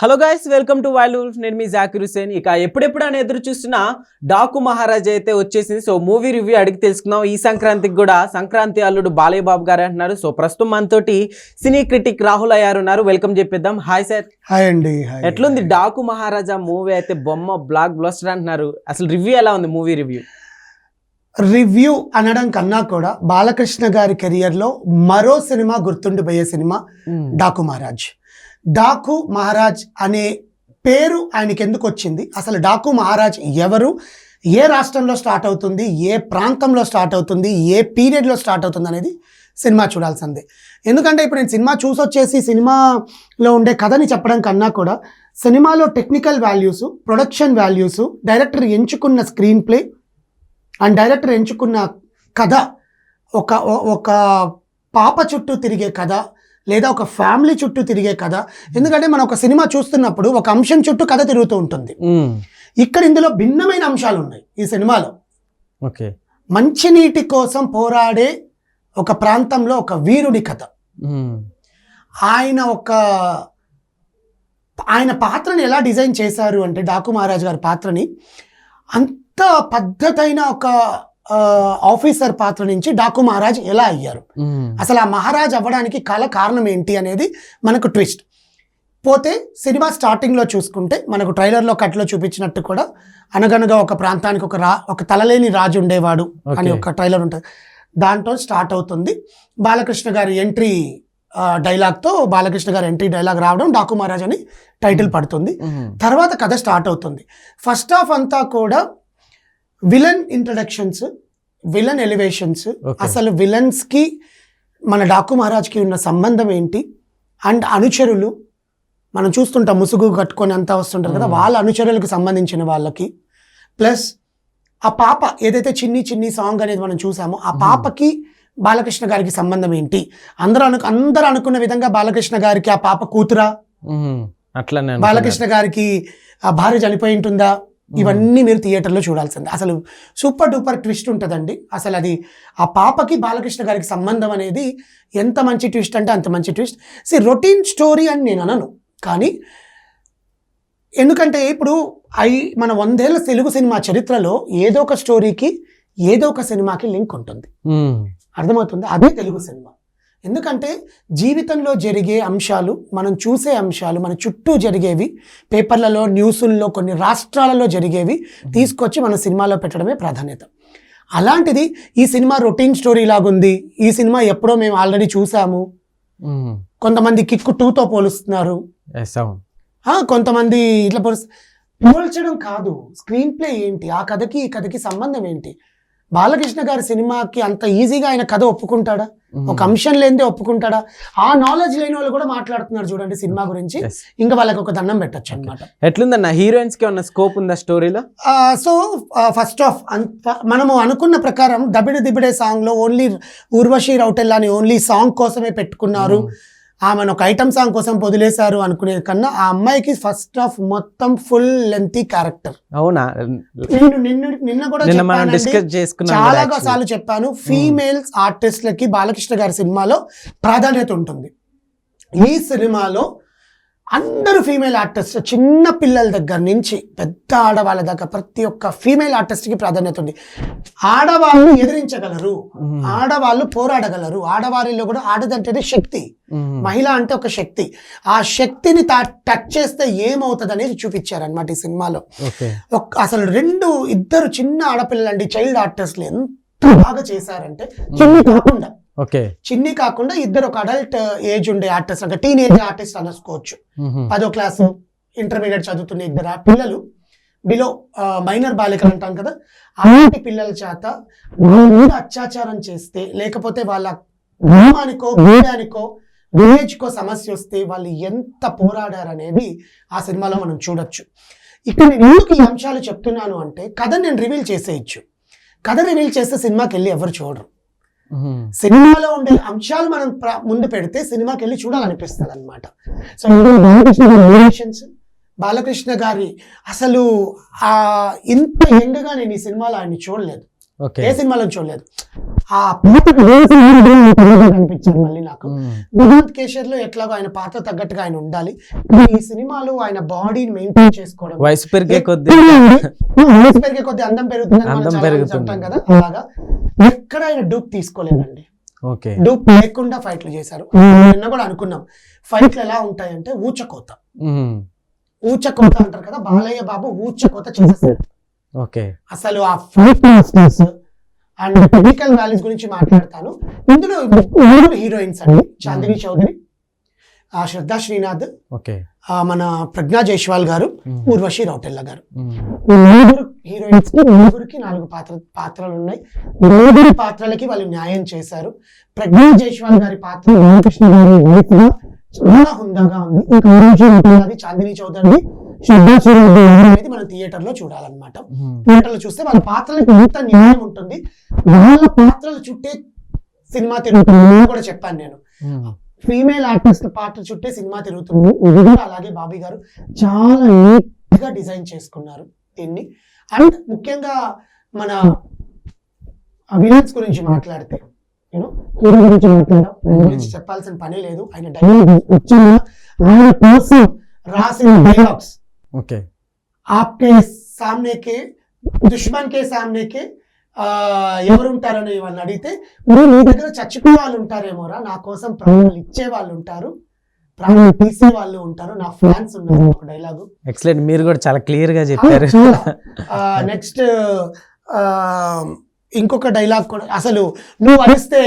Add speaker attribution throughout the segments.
Speaker 1: Hello guys, welcome to wild wolf. నేను మీ జాకిర్ హుసేన్. ఇక ఎప్పుడెప్పుడని ఎదురు చూస్తున్న డాకు మహారాజ్ అయితే వచ్చేసింది. సో మూవీ రివ్యూ అడిగి తెలుసుకుందాం. ఈ సంక్రాంతికి కూడా సంక్రాంతి అల్లుడు బాలయ్య బాబు గారు అంటున్నారు. సో ప్రస్తుతం మనతోటి సినీ క్రిటిక్ రాహుల్ అయ్యారు ఉన్నారు. వెల్కమ్ చెప్పిద్దాం. Hi sir.
Speaker 2: హాయ్ అండి.
Speaker 1: ఎట్లుంది డాకు మహారాజా మూవీ? అయితే బొమ్మ బ్లాక్ బ్లస్టర్ అంటున్నారు. అసలు రివ్యూ ఎలా ఉంది? మూవీ
Speaker 2: రివ్యూ అనడం కన్నా కూడా బాలకృష్ణ గారి కెరియర్లో మరో సినిమా గుర్తుండిపోయే సినిమా డాకు మహారాజ్. డాకు మహారాజ్ అనే పేరు ఆయనకి ఎందుకు వచ్చింది, అసలు డాకు మహారాజ్ ఎవరు, ఏ రాష్ట్రంలో స్టార్ట్ అవుతుంది, ఏ ప్రాంతంలో స్టార్ట్ అవుతుంది, ఏ పీరియడ్లో స్టార్ట్ అవుతుంది అనేది సినిమా చూడాల్సిందే. ఎందుకంటే ఇప్పుడు నేను సినిమా చూసొచ్చేసి సినిమాలో ఉండే కథని చెప్పడం కన్నా కూడా సినిమాలో technical values, production values, director ఎంచుకున్న స్క్రీన్ ప్లే అండ్ డైరెక్టర్ ఎంచుకున్న కథ, ఒక పాప చుట్టూ తిరిగే కథ లేదా ఒక ఫ్యామిలీ చుట్టూ తిరిగే కథ. ఎందుకంటే మనం ఒక సినిమా చూస్తున్నప్పుడు ఒక అంశం చుట్టూ కథ తిరుగుతూ ఉంటుంది. ఇక్కడ ఇందులో భిన్నమైన అంశాలు ఉన్నాయి ఈ సినిమాలో. మంచినీటి కోసం పోరాడే ఒక ప్రాంతంలో ఒక వీరుడి కథ. ఆయన పాత్రని ఎలా డిజైన్ చేశారు అంటే, డాకు మహారాజ్ గారి పాత్రని అంత పద్ధతైన ఒక ఆఫీసర్ పాత్ర నుంచి డాకు మహారాజ్ ఎలా అయ్యారు, అసలు ఆ మహారాజ్ అవ్వడానికి కారణం ఏంటి అనేది మనకు ట్విస్ట్. పోతే సినిమా స్టార్టింగ్లో చూసుకుంటే మనకు ట్రైలర్లో కట్లో చూపించినట్టు కూడా అనగనగా ఒక ప్రాంతానికి ఒక తలలేని రాజు ఉండేవాడు అని ఒక ట్రైలర్ ఉంటుంది. దాంట్లో స్టార్ట్ అవుతుంది. బాలకృష్ణ గారి ఎంట్రీ డైలాగ్తో బాలకృష్ణ గారి ఎంట్రీ డైలాగ్ రావడం, డాకు మహారాజ్ అని టైటిల్ పడుతుంది. తర్వాత కథ స్టార్ట్ అవుతుంది. ఫస్ట్ హాఫ్ అంతా కూడా విలన్ ఇంట్రడక్షన్స్, విలన్ ఎలివేషన్స్, అసలు విలన్స్కి మన డాకు మహారాజ్కి ఉన్న సంబంధం ఏంటి, అండ్ అనుచరులు మనం చూస్తుంటాం ముసుగు కట్టుకొని అంతా వస్తుంటారు కదా, వాళ్ళ అనుచరులకు సంబంధించిన వాళ్ళకి, ప్లస్ ఆ పాప ఏదైతే చిన్ని చిన్ని సాంగ్ అనేది మనం చూసామో ఆ పాపకి బాలకృష్ణ గారికి సంబంధం ఏంటి, అందరూ అనుకున్న విధంగా బాలకృష్ణ గారికి ఆ పాప కూతురా, బాలకృష్ణ గారికి ఆ భార్య చనిపోయి ఉంటుందా, ఇవన్నీ మీరు థియేటర్లో చూడాల్సిందే. అసలు సూపర్ డూపర్ ట్విస్ట్ ఉంటుందండి. అసలు అది ఆ పాపకి బాలకృష్ణ గారికి సంబంధం అనేది ఎంత మంచి ట్విస్ట్ అంటే అంత మంచి ట్విస్ట్. రొటీన్ స్టోరీ అని నేను అనను, కానీ ఎందుకంటే ఇప్పుడు మన 100 ఏళ్ల తెలుగు సినిమా చరిత్రలో ఏదో ఒక స్టోరీకి ఏదో ఒక సినిమాకి లింక్ ఉంటుంది. అర్థమవుతుంది? అదే తెలుగు సినిమా. ఎందుకంటే జీవితంలో జరిగే అంశాలు, మనం చూసే అంశాలు, మన చుట్టూ జరిగేవి, పేపర్లలో న్యూస్ల్లో కొన్ని రాష్ట్రాలలో జరిగేవి తీసుకొచ్చి మన సినిమాలో పెట్టడమే ప్రాధాన్యత. అలాంటిది ఈ సినిమా రొటీన్ స్టోరీ లాగుంది. ఈ సినిమా ఎప్పుడో మేము ఆల్రెడీ చూసాము. కొంతమంది కిక్కు 2తో పోలుస్తున్నారు, కొంతమంది ఇట్లా పోల్చడం కాదు. స్క్రీన్ ప్లే ఏంటి, ఆ కథకి ఈ కథకి సంబంధం ఏంటి? బాలకృష్ణ గారి సినిమాకి అంత ఈజీగా ఆయన కథ ఒప్పుకుంటాడా? ఒక అంశం లేనిదే ఒప్పుకుంటాడా? ఆ నాలెడ్జ్ లేని వాళ్ళు కూడా మాట్లాడుతున్నారు చూడండి సినిమా గురించి. ఇంకా వాళ్ళకి ఒక దండం పెట్టచ్చు అనమాట.
Speaker 1: ఎట్లుందన్న హీరోయిన్స్ కి ఉన్న స్కోప్ ఉందా స్టోరీలో?
Speaker 2: సో ఫస్ట్ ఆఫ్ మనము అనుకున్న ప్రకారం దబిడి దిబిడే సాంగ్ లో ఓన్లీ ఊర్వశి రౌటెల్లాని ఓన్లీ సాంగ్ కోసమే పెట్టుకున్నారు, ఆమెను ఒక ఐటమ్ సాంగ్ కోసం వదిలేశారు అనుకునే కన్నా ఆ అమ్మాయికి ఫస్ట్ ఆఫ్ మొత్తం ఫుల్ లెంతీ క్యారెక్టర్.
Speaker 1: అవునా?
Speaker 2: నిన్న కూడా చాలా సార్లు చెప్పాను, ఫీమేల్స్ ఆర్టిస్టులకి బాలకృష్ణ గారి సినిమాలో ప్రాధాన్యత ఉంటుంది. ఈ సినిమాలో అందరూ ఫీమేల్ ఆర్టిస్ట్, చిన్న పిల్లల దగ్గర నుంచి పెద్ద ఆడవాళ్ళ దాకా ప్రతి ఒక్క ఫీమేల్ ఆర్టిస్ట్కి ప్రాధాన్యత ఉంది. ఆడవాళ్ళు ఎదిరించగలరు, ఆడవాళ్ళు పోరాడగలరు. ఆడవారిలో కూడా ఆడదంటేనే శక్తి, మహిళ అంటే ఒక శక్తి. ఆ శక్తిని టచ్ చేస్తే ఏమవుతుంది అనేది చూపించారనమాట ఈ సినిమాలో. అసలు ఇద్దరు చిన్న ఆడపిల్లలండి, చైల్డ్ ఆర్టిస్టులు ఎంత బాగా చేశారంటే, చిన్ని కాకుండా ఇద్దరు ఒక అడల్ట్ ఏజ్ ఉండే ఆర్టిస్ట్, అంటే టీనేజ్ ఆర్టిస్ట్ అనుకోవచ్చు. 10వ క్లాసు ఇంటర్మీడియట్ చదువుతున్న ఇద్దరు పిల్లలు, బిలో మైనర్ బాలికలు అంటాం కదా, అలాంటి పిల్లల చేత అత్యాచారం చేస్తే, లేకపోతే వాళ్ళ గ్రామానికో గుడానికో విలేజ్కో సమస్య వస్తే వాళ్ళు ఎంత పోరాడారనేది ఆ సినిమాలో మనం చూడొచ్చు. ఇక్కడ నేను ఎందుకు ఈ అంశాలు చెప్తున్నాను అంటే, కథ నేను రివీల్ చేసేయచ్చు. కథ రివీల్ చేస్తే సినిమాకి వెళ్ళి ఎవరు చూడరు. సినిమాలో ఉండే అంశాలు మనం ముందు పెడితే సినిమాకి వెళ్ళి చూడాలనిపిస్తుంది అనమాట. సో బాలకృష్ణ గారి అసలు ఇంత యంగ్గా నేను ఈ సినిమాలో ఆయన్ని చూడలేదు, ఏ సినిమాలో చూడలేదు. ఆ పాత్రకు కనిపించారు మళ్ళీ నాకు. వినోద్ కేశర్లో ఎట్లాగో ఆయన పాత్ర తగ్గట్టుగా ఆయన ఉండాలి. ఈ సినిమాలో ఆయన బాడీని మెయింటైన్ చేసుకోవడం,
Speaker 1: వయసు పెరిగే కొద్ది
Speaker 2: వయసు పెరిగే కొద్ది అందం పెరుగుతుంది అంటాం కదా, అలాగా ఎక్కడ ఆయన డూప్ తీసుకోలేదండి.
Speaker 1: ఓకే,
Speaker 2: డూప్ లేకుండా ఫైట్లు చేశారు. నిన్న కూడా అనుకున్నాం ఫైట్లు ఎలా ఉంటాయంటే ఊచకోత అంటారు కదా, బాలయ్య బాబు ఊచకోత చేసేసాడు.
Speaker 1: ఓకే,
Speaker 2: అసలు ఆ fight masters and technical values గురించి మాట్లాడతాను. ఇందులో ముగ్గురు హీరోయిన్స్ అండి, చాందిని చౌదరి, శ్రద్ధా శ్రీనాథ్, మన ప్రజ్ఞా జైస్వాల్ గారు, ఊర్వశి రౌటెల్లా గారు. ఈ నలుగురు హీరోయిన్స్ కి నలుగురికి 4 పాత్రలు ఉన్నాయి. నలుగురి పాత్రలకి వాళ్ళు న్యాయం చేశారు. ప్రజ్ఞా జైస్వాల్ గారి పాత్ర రామకృష్ణ గారి వైఫ్ గా చాలా హుందాగా ఉంది. ఇంకా ఊర్వశి రౌటెల్లాది, చాందిని చౌదరి, శ్రద్ధా శ్రీనాథ్ అనేది మనం థియేటర్ లో చూడాలన్నమాట. థియేటర్ లో చూస్తే వాళ్ళ పాత్రలకు ఎంత న్యాయం ఉంటుంది. వాళ్ళ పాత్రలు చుట్టే సినిమా తిరుగుతుంది కూడా చెప్పాను నేను. ఫీమేల్ ఆర్టిస్ట్ పాత్ర చుట్టే సినిమా తిరుగుతుంది. ఇది కూడా అలాగే బాబీ గారు చాలా నీట్ గా డిజైన్ చేసుకున్నారు దీన్ని. అండ్ ముఖ్యంగా మన విలన్స్ గురించి మాట్లాడితే, హీరో గురించి మాట్లాడడం గురించి చెప్పాల్సిన పని లేదు. ఆయన డైలాగ్ వచ్చిన ఆయన కోసం రాసిన డైలాగ్స్, ఆప్కే సామ్నేకే దుష్మన్ కే సామ్నేకే ఎవరుంటారని వాళ్ళని అడిగితే, మీరు నీ దగ్గర చచ్చిపోయే వాళ్ళు ఉంటారేమోరా, నా కోసం ప్రాణాలు ఇచ్చే వాళ్ళు ఉంటారు, ప్రాణాలు తీసే వాళ్ళు ఉంటారు, నా ఫ్యాన్స్ ఉన్నారు. ఒక డైలాగు
Speaker 1: ఎక్సలెంట్, మీరు కూడా చాలా క్లియర్ గా చెప్పారు.
Speaker 2: నెక్స్ట్ ఇంకొక డైలాగ్ కూడా, అసలు నువ్వు అరిస్తే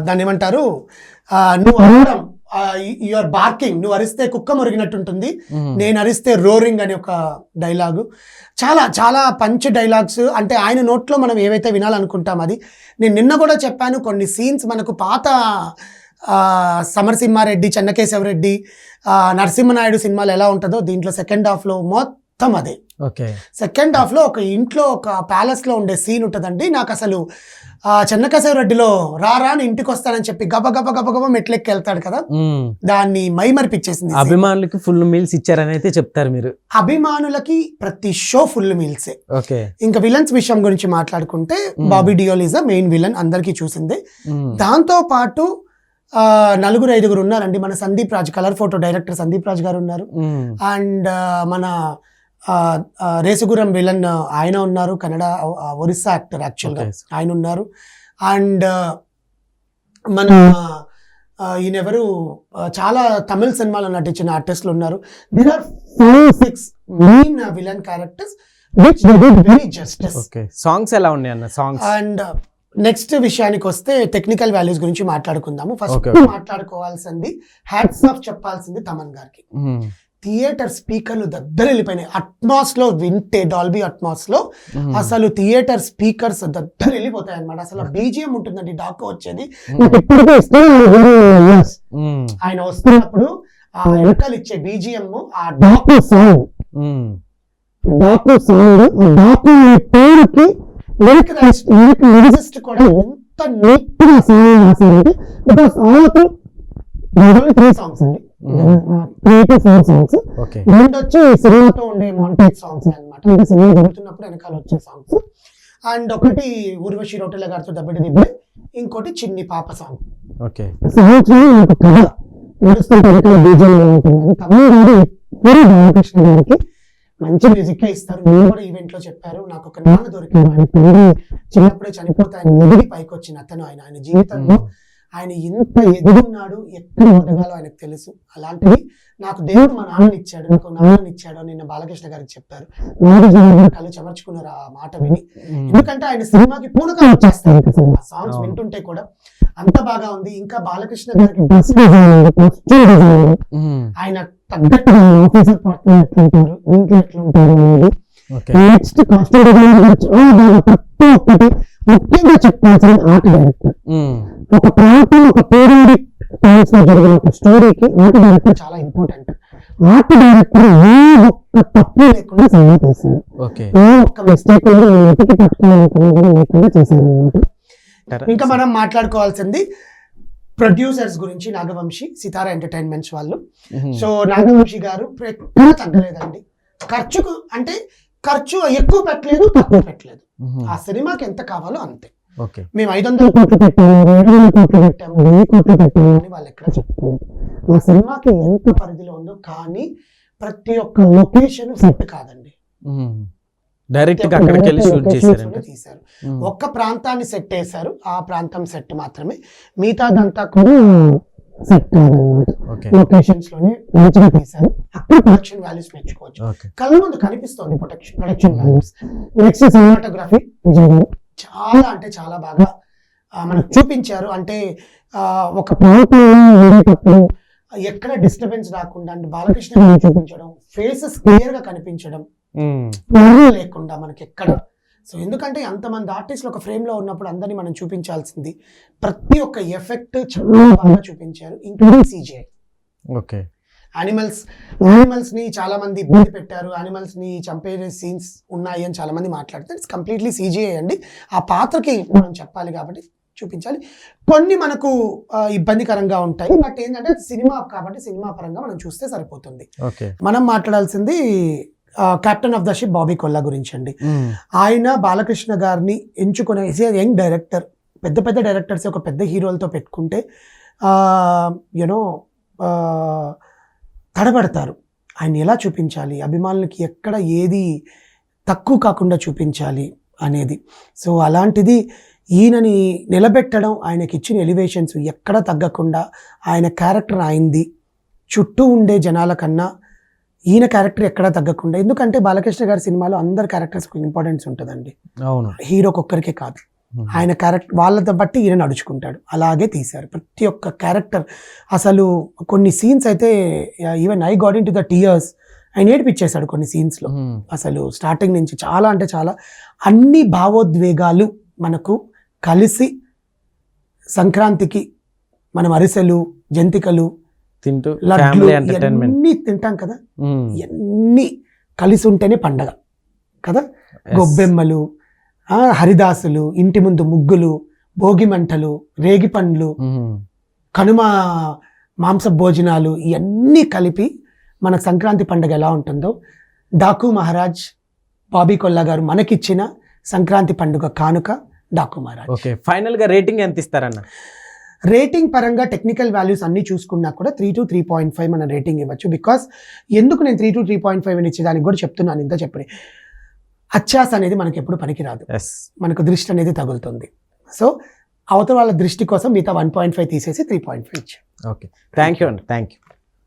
Speaker 2: దాన్ని ఏమంటారు, నువ్వు అరవడం, యువర్ బార్కింగ్, నువ్వు అరిస్తే కుక్క మురిగినట్టుంటుంది, నేను అరిస్తే రోరింగ్ అనే ఒక డైలాగు. చాలా చాలా పంచ్ డైలాగ్స్. అంటే ఆయన నోట్లో మనం ఏవైతే వినాలనుకుంటాం అది. నేను నిన్న కూడా చెప్పాను, కొన్ని సీన్స్ మనకు పాత సమరసింహారెడ్డి, చెన్నకేశవరెడ్డి, నరసింహనాయుడు సినిమాలు ఎలా ఉంటుందో దీంట్లో సెకండ్ హాఫ్లో మొత్తం అదే. సెకండ్ హాఫ్లో ఒక ఇంట్లో, ఒక ప్యాలెస్లో ఉండే సీన్ ఉంటుందండి. నాకు అసలు చెన్నకేశవరెడ్డిలో రాని ఇంటికి వస్తానని చెప్పి గబ గబ గబ గబ మెట్లెక్కి వెళ్తాడు కదా, దాన్ని మైమరిపిచ్చేసింది.
Speaker 1: అభిమానులకి ఫుల్ మీల్స్ ఇచ్చారని అయితే చెప్తారు మీరు.
Speaker 2: అభిమానులకి ప్రతి షో ఫుల్ మీల్సే. ఇంకా విలన్స్ విషయం గురించి మాట్లాడుకుంటే, Bobby Deol is the main villain, అందరికీ చూసిందే. దాంతో పాటు 4-5 ఉన్నారండి. మన Sandeep Raj, colour photo director Sandeep Raj గారు ఉన్నారు. అండ్ మన రేసుగురం విలన్ ఆయన ఉన్నారు, కన్నడ ఒరిస్సా యాక్టర్ యాక్చువల్గా ఆయన ఉన్నారు. అండ్ మన ఈయనెవరు చాలా తమిళ సినిమాలో నటించిన ఆర్టిస్టులు ఉన్నారు. There are 5-6 main villain characters which they did very justice.
Speaker 1: Songs ఎలా ఉన్నాయి అన్న సాంగ్స్?
Speaker 2: అండ్ నెక్స్ట్ విషయానికి వస్తే టెక్నికల్ వాల్యూస్ గురించి మాట్లాడుకుందాము. ఫస్ట్ మాట్లాడుకోవాల్సింది, హ్యాట్స్ ఆఫ్ చెప్పాల్సింది తమన్ గారికి. థియేటర్ స్పీకర్లు దద్దరిల్లిపోయినాయి. అట్మాస్ లో వింటే, డాల్బీ అట్మాస్ లో అసలు థియేటర్ స్పీకర్స్ దద్దరిల్లిపోతాయి అనమాట. అసలు బీజిఎం ఉంటుందండి, డాకు వచ్చేది. ఆయన వస్తున్నప్పుడు ఆ వెనకాల ఇచ్చే బీజిఎం, ఆ డాకు సాంగ్, పేరుకి లిరిసిస్ట్ కూడా ఎంత నీట్ గా సాంగ్ రాశారంటే, బికాస్ ఆల్ 3 సాంగ్స్ అండి, 3 to 4 సాంగ్స్. రెండు వచ్చి సినిమాతో ఉండే మాంటేజ్ సాంగ్స్ అనమాట, అంటే సినిమా జరుగుతున్నప్పుడు వెనకాల వచ్చే సాంగ్స్. అండ్ ఒకటి ఊర్వశి రౌటెల్లా గారితో దబ్బడి దిబ్బే, ఇంకోటి చిన్ని పాప సాంగ్. సాంగ్స్ నాకు కథ నడుస్తుంటే వెనకాల బీజం ఉంటుంది. తమిళ గారు రామకృష్ణ గారికి మంచి మ్యూజిక్ ఇస్తారు. నేను కూడా ఈవెంట్ లో చెప్పారు, నాకు ఒక నాన్న దొరికాడు, ఆయన తండ్రి చిన్నప్పుడే చనిపోతే ఆయన ఎదిగి పైకి వచ్చిన అతను. ఆయన జీవితంలో ఆయన ఎంత ఎదుగున్నాడు, ఎక్కడ ఎదగాలో ఆయనకు తెలుసు. అలాంటివి నాకు దేవుడు మా నాన్నని ఇచ్చాడు, నాకు నాన్నని ఇచ్చాడు అని నిన్న బాలకృష్ణ గారికి చెప్పారు. కళ్ళు చెమర్చుకున్నారు ఆ మాట విని. ఎందుకంటే ఆయన సినిమాకి పూనకాలు వచ్చేస్తాయి ఆ సాంగ్స్ వింటుంటే కూడా. అంత బాగా ఉంది. ఇంకా బాలకృష్ణ గారికి ఆయన తగ్గట్టుగా ఆఫీసర్ పార్ట్నర్ ఎట్లుంటారు, దీంట్లో ఎట్లుంటారు అనేది. నెక్స్ట్ కాస్ట్యూమ్ డిజైనర్ గురించి ప్రతి ఒక్కటి ముఖ్యంగా చెప్పాల్సిన ఆర్ట్ డైరెక్టర్. ఒక ప్రాంతం, ఒక పీరియడిక్ టైమ్స్ లో జరిగిన ఒక స్టోరీకి ఆర్ట్ డైరెక్టర్ చాలా ఇంపార్టెంట్. ఆర్ట్ డైరెక్టర్ ఏ ఒక్క తప్పు లేకుండా సినిమా తీశారు, ఏ ఒక్క మిస్టేక్ ఎతికి పట్టుకోవాలనుకున్నా లేకుండా చేశారు అన్నమాట. ఇంకా మనం మాట్లాడుకోవాల్సింది ప్రొడ్యూసర్స్ గురించి. నాగవంశీ, సితారా ఎంటర్టైన్మెంట్స్ వాళ్ళు. సో నాగవంశీ గారు ఎక్కడ తగ్గలేదండి ఖర్చుకు. అంటే ఖర్చు ఎక్కువ పెట్టలేదు, తక్కువ పెట్టలేదు. ఆ సినిమాకి ఎంత కావాలో అంతే.
Speaker 1: ఓకే,
Speaker 2: మేము 500 కోట్లు పెట్టాము, 700 కోట్లు పెట్టాము, 1000 కోట్లు పెట్టాము అని వాళ్ళు ఎక్కడ చెప్తున్నారు. ఆ సినిమాకి ఎంత పరిధిలో ఉందో, కానీ ప్రతి ఒక్క లొకేషన్ సెట్ కాదండి.
Speaker 1: డైరెక్ట్ గా అక్కడికి వెళ్ళి షూట్
Speaker 2: తీశారు. ఒక్క ప్రాంతాన్ని సెట్ వేశారు, ఆ ప్రాంతం సెట్ మాత్రమే, మిగతాదంతా కూడా సెట్ కాదన్నమాట. లొకేషన్స్ లోనే మంచిగా తీశారు. అక్కడ ప్రొడక్షన్ వాల్యూస్ మెచ్చుకోవచ్చు. కళ్ళ ముందు కనిపిస్తుంది production values. Next cinematography Vijay గారు చాలా అంటే చాలా బాగా మనకు చూపించారు. అంటే ఒక ప్రాంతంలో ఎక్కడ డిస్టర్బెన్స్ రాకుండా అంటే బాలకృష్ణ గారిని చూపించడం, ఫేసెస్ క్లియర్ గా కనిపించడం లేకుండా మనకి ఎక్కడ. సో ఎందుకంటే అంతమంది ఆర్టిస్టులు ఒక ఫ్రేమ్ లో ఉన్నప్పుడు అందరినీ మనం చూపించాల్సింది. ప్రతి ఒక్క ఎఫెక్ట్ చాలా బాగా చూపించారు, ఇంక్లూడింగ్ CGI.
Speaker 1: ఓకే,
Speaker 2: యానిమల్స్ ని చాలా మంది ఇబ్బంది పెట్టారు, యానిమల్స్ ని చంపే సీన్స్ ఉన్నాయి అని చాలా మంది మాట్లాడితే ఇట్స్ కంప్లీట్లీ CGI అండి. ఆ పాత్రకి మనం చెప్పాలి కాబట్టి చూపించాలి. కొన్ని మనకు ఇబ్బందికరంగా ఉంటాయి, బట్ ఏంటంటే సినిమా కాబట్టి సినిమా పరంగా మనం చూస్తే సరిపోతుంది. మనం మాట్లాడాల్సింది captain of the ship Bobby Kolla గురించి అండి. ఆయన బాలకృష్ణ గారిని ఎంచుకునే యంగ్ డైరెక్టర్. పెద్ద పెద్ద డైరెక్టర్స్ ఒక పెద్ద హీరోలతో పెట్టుకుంటే యూనో తడబడతారు. ఆయన ఎలా చూపించాలి, అభిమానులకి ఎక్కడ ఏది తక్కువ కాకుండా చూపించాలి అనేది. సో అలాంటిది ఈయనని నిలబెట్టడం, ఆయనకి ఇచ్చిన ఎలివేషన్స్ ఎక్కడ తగ్గకుండా, ఆయన క్యారెక్టర్ అయింది చుట్టూ ఉండే జనాల కన్నా ఈయన క్యారెక్టర్ ఎక్కడా తగ్గకుండా. ఎందుకంటే బాలకృష్ణ గారి సినిమాలో అందరి క్యారెక్టర్స్ ఇంపార్టెన్స్ ఉంటుందండి, హీరోకి ఒక్కరికే కాదు. ఆయన క్యారెక్టర్ వాళ్ళతో బట్టి ఈయన నడుచుకుంటాడు, అలాగే తీశారు ప్రతి ఒక్క క్యారెక్టర్. అసలు కొన్ని సీన్స్ అయితే even I got in to the tears. ఆయన ఏడిపించేశాడు కొన్ని సీన్స్లో. అసలు స్టార్టింగ్ నుంచి చాలా అంటే చాలా అన్ని భావోద్వేగాలు మనకు కలిసి సంక్రాంతికి మనం అరిసెలు, జంతికలు, లడ్లు ఇవన్నీ తింటాం కదా, ఇవన్నీ కలిసి ఉంటేనే పండగ కదా. గొబ్బెమ్మలు, హరిదాసులు, ఇంటి ముందు ముగ్గులు, భోగి మంటలు, రేగి పండ్లు, కనుమ మాంస భోజనాలు, ఇవన్నీ కలిపి మనకు సంక్రాంతి పండుగ ఎలా ఉంటుందో డాకు మహారాజ్ బాబీ కొల్లా గారు మనకిచ్చిన సంక్రాంతి పండుగ కానుక డాకు మహారాజ్.
Speaker 1: ఓకే, ఫైనల్ గా రేటింగ్ ఎంత ఇస్తారన్న?
Speaker 2: రేటింగ్ పరంగా టెక్నికల్ వాల్యూస్ అన్ని చూసుకున్నా కూడా 3 to 3.5 మనం రేటింగ్ ఇవ్వచ్చు. బికాస్ ఎందుకు నేను 3 to 3.5 అని ఇచ్చేదానికి కూడా చెప్తున్నాను. ఇంత చెప్పి అత్యాస అనేది మనకి ఎప్పుడు పనికిరాదు, మనకు దృష్టి అనేది తగులుతుంది. సో అవతల వాళ్ళ దృష్టి కోసం మిగతా 1.5 తీసేసి 3.5 ఇచ్చాను.
Speaker 1: ఓకే, థ్యాంక్ యూ అండి, థ్యాంక్ యూ.